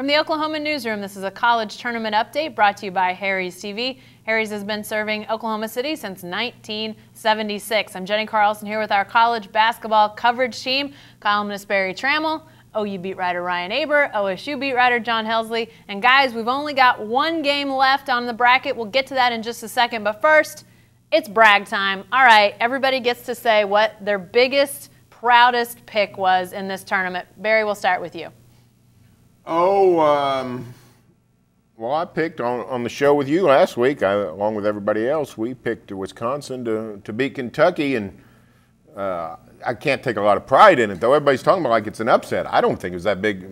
From the Oklahoman newsroom, this is a college tournament update brought to you by Harry's TV. Harry's has been serving Oklahoma City since 1976. I'm Jenny Carlson here with our college basketball coverage team, columnist Barry Trammell, OU beat writer Ryan Aber, OSU beat writer John Helsley. And guys, we've only got one game left on the bracket. We'll get to that in just a second. But first, it's brag time. All right, everybody gets to say what their biggest, proudest pick was in this tournament. Barry, we'll start with you. Well, I picked on the show with you last week, along with everybody else. We picked Wisconsin to beat Kentucky, and I can't take a lot of pride in it, though. Everybody's talking about like it's an upset. I don't think it was that big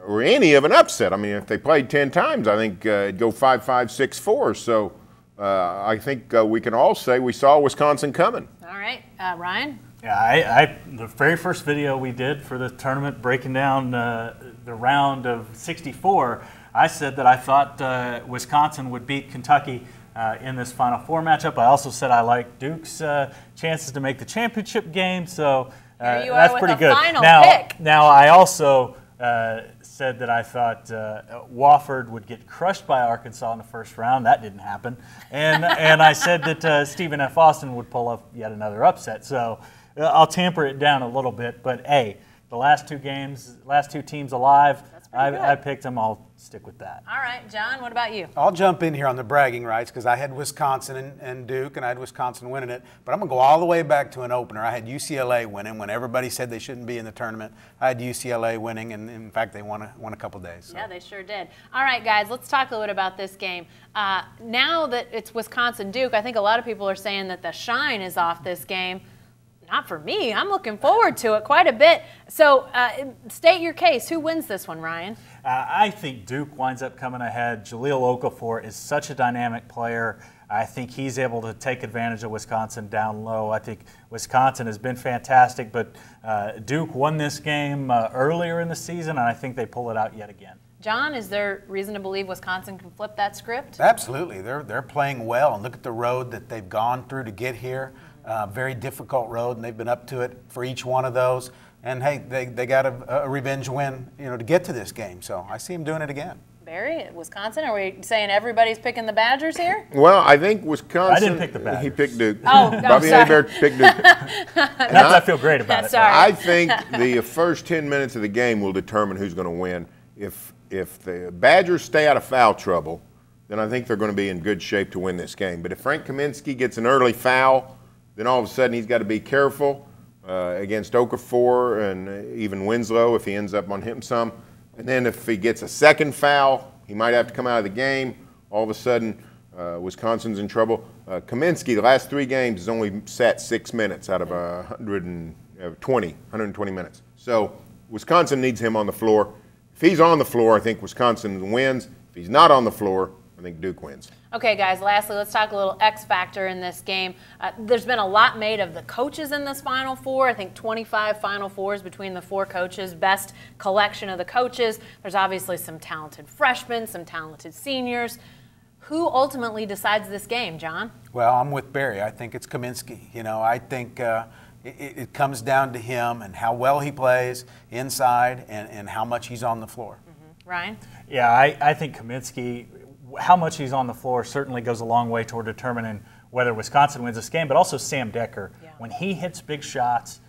or any of an upset. I mean, if they played 10 times, I think it'd go 5-5, 6-4. So I think we can all say we saw Wisconsin coming. All right, Ryan? Yeah, the very first video we did for the tournament, breaking down the round of 64, I said that I thought Wisconsin would beat Kentucky in this Final Four matchup. I also said I like Duke's chances to make the championship game, so that's pretty good. Now I also said that I thought Wofford would get crushed by Arkansas in the first round. That didn't happen, and I said that Stephen F. Austin would pull off yet another upset. So I'll tamper it down a little bit, but hey, the last two games, last two teams alive, I picked them. I'll stick with that. All right, John, what about you? I'll jump in here on the bragging rights because I had Wisconsin and Duke, and I had Wisconsin winning it. But I'm going to go all the way back to an opener. I had UCLA winning when everybody said they shouldn't be in the tournament. I had UCLA winning, and in fact, they won a couple days. So. Yeah, they sure did. All right, guys, let's talk a little bit about this game. Now that it's Wisconsin-Duke, I think a lot of people are saying that the shine is off this game. Not for me. I'm looking forward to it quite a bit. So state your case. Who wins this one, Ryan? I think Duke winds up coming ahead. Jahlil Okafor is such a dynamic player. I think he's able to take advantage of Wisconsin down low. I think Wisconsin has been fantastic, but Duke won this game earlier in the season, and I think they pull it out yet again. John, is there reason to believe Wisconsin can flip that script? Absolutely. They're playing well, and look at the road that they've gone through to get here. Very difficult road, and they've been up to it for each one of those. And hey, they got a revenge win, to get to this game. So I see them doing it again. Barry, Wisconsin, are we saying everybody's picking the Badgers here? Well, I think Wisconsin. I didn't pick the Badgers. He picked Duke. Oh, Bobby Hebert picked Duke. I feel great about it. Sorry. I think the first 10 minutes of the game will determine who's going to win. If the Badgers stay out of foul trouble, then I think they're going to be in good shape to win this game. But if Frank Kaminsky gets an early foul, then all of a sudden he's got to be careful against Okafor and even Winslow if he ends up on him some. And then if he gets a second foul, he might have to come out of the game. All of a sudden, Wisconsin's in trouble. Kaminsky, the last 3 games, has only sat 6 minutes out of 120 minutes. So Wisconsin needs him on the floor. If he's on the floor, I think Wisconsin wins. If he's not on the floor, I think Duke wins. Okay, guys, lastly, let's talk a little X factor in this game. There's been a lot made of the coaches in this Final Four. I think 25 Final Fours between the 4 coaches, best collection of the coaches. There's obviously some talented freshmen, some talented seniors. Who ultimately decides this game, John? Well, I'm with Barry. I think it's Kaminsky. I think it comes down to him and how well he plays inside and how much he's on the floor. Mm-hmm. Ryan? Yeah, I think Kaminsky, how much he's on the floor certainly goes a long way toward determining whether Wisconsin wins this game, but also Sam Decker. Yeah. When he hits big shots,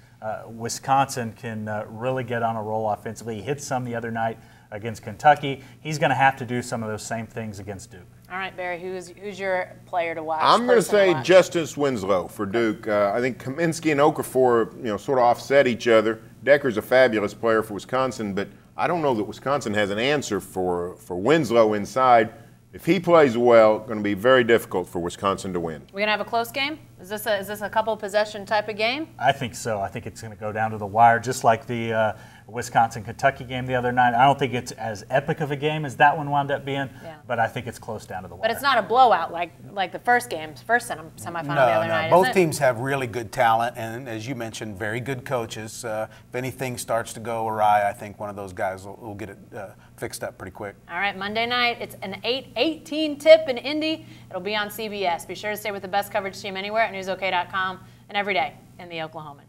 Wisconsin can really get on a roll offensively. He hit some the other night against Kentucky. He's going to have to do some of those same things against Duke. All right, Barry, who's your player to watch? I'm going to say Justice Winslow for Duke. I think Kaminsky and Okafor, sort of offset each other. Decker's a fabulous player for Wisconsin, but I don't know that Wisconsin has an answer for Winslow inside. If he plays well, it's going to be very difficult for Wisconsin to win. We're going to have a close game? Is this a couple possession type of game? I think so. I think it's going to go down to the wire, just like the Wisconsin-Kentucky game the other night. I don't think it's as epic of a game as that one wound up being, but I think it's close down to the wire. But it's not a blowout like the first semifinal the other night, Both teams have really good talent, and as you mentioned, very good coaches. If anything starts to go awry, I think one of those guys will get it fixed up pretty quick. All right, Monday night, it's an 8:18 tip in Indy. It'll be on CBS. Be sure to stay with the best coverage team anywhere at newsok.com and every day in the Oklahoman.